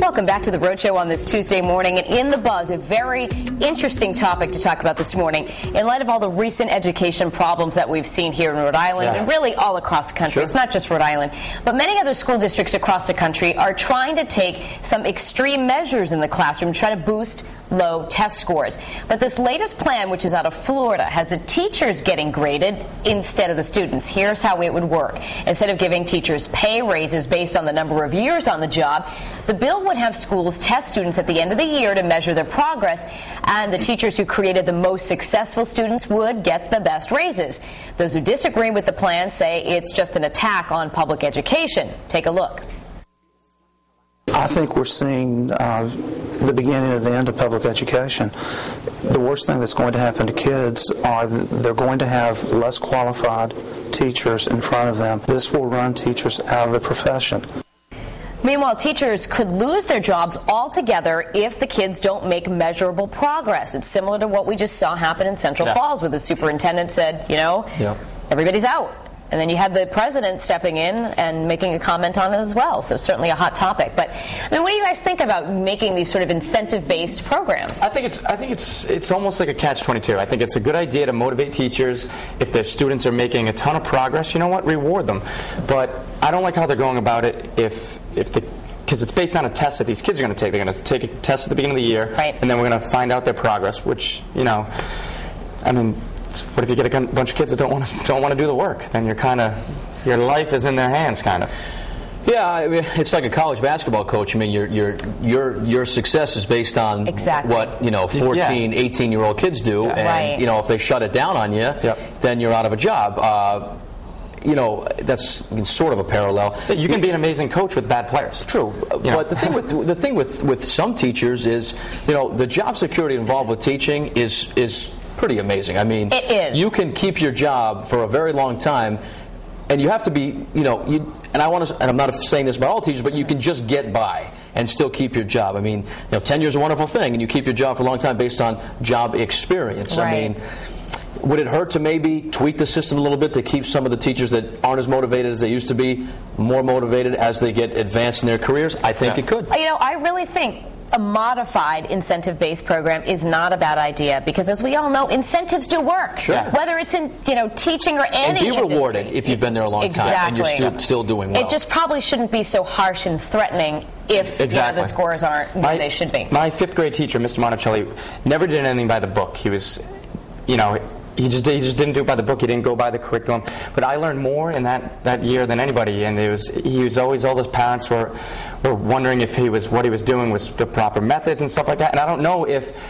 Welcome back to the Road Show on this Tuesday morning. And in the buzz, a very interesting topic to talk about this morning in light of all the recent education problems that we've seen here in Rhode Island and really all across the country. Sure. It's not just Rhode Island, but many other school districts across the country are trying to take some extreme measures in the classroom to try to boost low test scores. But this latest plan, which is out of Florida, has the teachers getting graded instead of the students. Here's how it would work. Instead of giving teachers pay raises based on the number of years on the job, the bill would have schools test students at the end of the year to measure their progress, and the teachers who created the most successful students would get the best raises. Those who disagree with the plan say it's just an attack on public education. Take a look. I think we're seeing the beginning of the end of public education. The worst thing that's going to happen to kids are they're going to have less qualified teachers in front of them. This will run teachers out of the profession. Meanwhile, teachers could lose their jobs altogether if the kids don't make measurable progress. It's similar to what we just saw happen in Central Falls, where the superintendent said, you know, everybody's out. And then you had the president stepping in and making a comment on it as well. So certainly a hot topic. But I mean, what do you guys think about making these sort of incentive-based programs? I think it's almost like a catch-22. I think it's a good idea to motivate teachers. If their students are making a ton of progress, you know what? Reward them. But I don't like how they're going about it because it's based on a test that these kids are going to take. They're going to take a test at the beginning of the year, and then we're going to find out their progress, which, you know, I mean, what if you get a bunch of kids that don't want to do the work? Then your life is in their hands, kind of. Yeah, I mean, it's like a college basketball coach. I mean, your success is based on what 14, 18-year-old kids do, and if they shut it down on you, then you're out of a job. That's sort of a parallel. You can be an amazing coach with bad players. True, but the thing with some teachers is, the job security involved with teaching is pretty amazing. I mean, it is. You can keep your job for a very long time, and you have to be, and I'm not saying this about all teachers, but you can just get by and still keep your job. I mean, tenure is a wonderful thing, and you keep your job for a long time based on job experience. I mean, would it hurt to maybe tweak the system a little bit to keep some of the teachers that aren't as motivated as they used to be more motivated as they get advanced in their careers? I think it could. I really think a modified incentive-based program is not a bad idea, because as we all know, incentives do work. Sure. Whether it's in teaching or any industry. And be rewarded if you've been there a long time and you're still doing well. It just probably shouldn't be so harsh and threatening if the scores aren't where they should be. My fifth grade teacher, Mr. Monticelli, never did anything by the book. He was, he just didn't do it by the book. He didn't go by the curriculum. But I learned more in that year than anybody. And he was always, all his parents were wondering if what he was doing was the proper methods and stuff like that. And I don't know if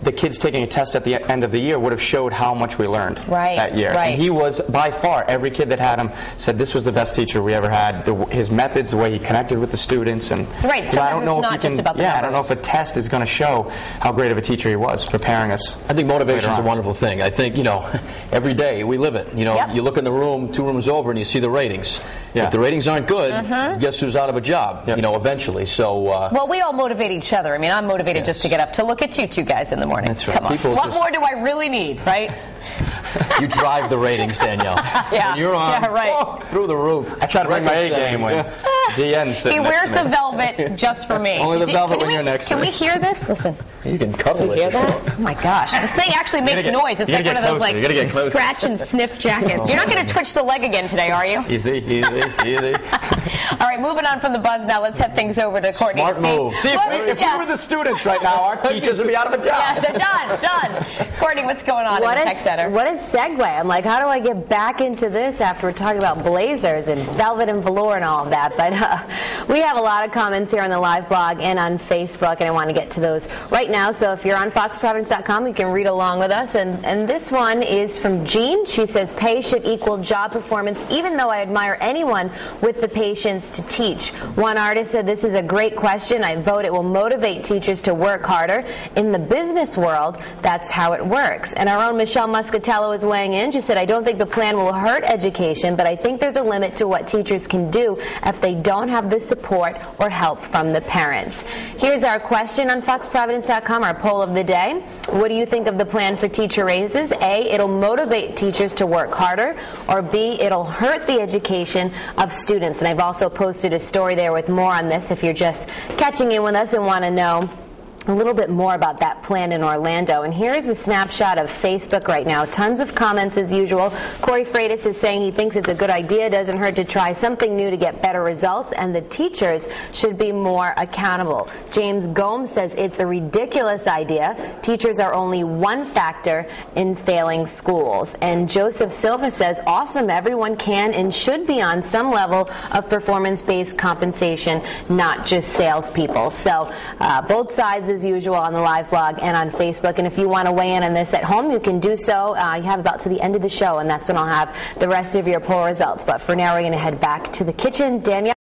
the kids taking a test at the end of the year would have showed how much we learned that year. And he was, by far, every kid that had him said this was the best teacher we ever had. His methods, the way he connected with the students. And so I don't know if just about the numbers. I don't know if a test is going to show how great of a teacher he was preparing us. I think motivation is a wonderful thing. I think, every day we live it. You look in the room 2 rooms over and you see the ratings. If the ratings aren't good, guess who's out of a job, eventually. So well, we all motivate each other. I mean, I'm motivated just to get up to look at you two guys in the morning. That's right. Come on. What more do I really need, right? You drive the ratings, Danielle. When you're on through the roof. I try to bring my A game when DN's sitting He wears the velvet just for me. Only the velvet when you're next to me. Can we hear this? Listen. You can cuddle it. Can you hear that? Oh my gosh. This thing actually makes noise. It's like one of those scratch and sniff jackets. You're not going to twitch the leg again today, are you? Easy. All right, moving on from the buzz now. Let's head things over to Courtney. Smart move. See, if we were the students right now, our teachers would be out of a job. Yeah, they're done. Courtney, what's going on in the tech center? What a segue. I'm like, how do I get back into this after we're talking about blazers and velvet and velour and all of that? But we have a lot of comments here on the live blog and on Facebook, and I want to get to those right now. So if you're on foxprovidence.com, you can read along with us. And this one is from Jean. She says, pay should equal job performance, even though I admire anyone with the patience to teach. One artist said, this is a great question. I vote it will motivate teachers to work harder. In the business world, that's how it works. And our own Michelle Muscatello is weighing in. She said, I don't think the plan will hurt education, but I think there's a limit to what teachers can do if they don't have the support or more help from the parents. Here's our question on foxprovidence.com, our poll of the day. What do you think of the plan for teacher raises? A, it'll motivate teachers to work harder, or B, it'll hurt the education of students. And I've also posted a story there with more on this if you're just catching in with us and want to know a little bit more about that plan in Orlando. And here is a snapshot of Facebook right now. Tons of comments as usual. Corey Freitas is saying he thinks it's a good idea, doesn't hurt to try something new to get better results, and the teachers should be more accountable. James Gomes says it's a ridiculous idea. Teachers are only one factor in failing schools. And Joseph Silva says, awesome, everyone can and should be on some level of performance-based compensation, not just salespeople. So both sides as usual on the live blog and on Facebook. And if you want to weigh in on this at home, you can do so. You have about to the end of the show, and that's when I'll have the rest of your poll results. But for now, we're going to head back to the kitchen. Danielle?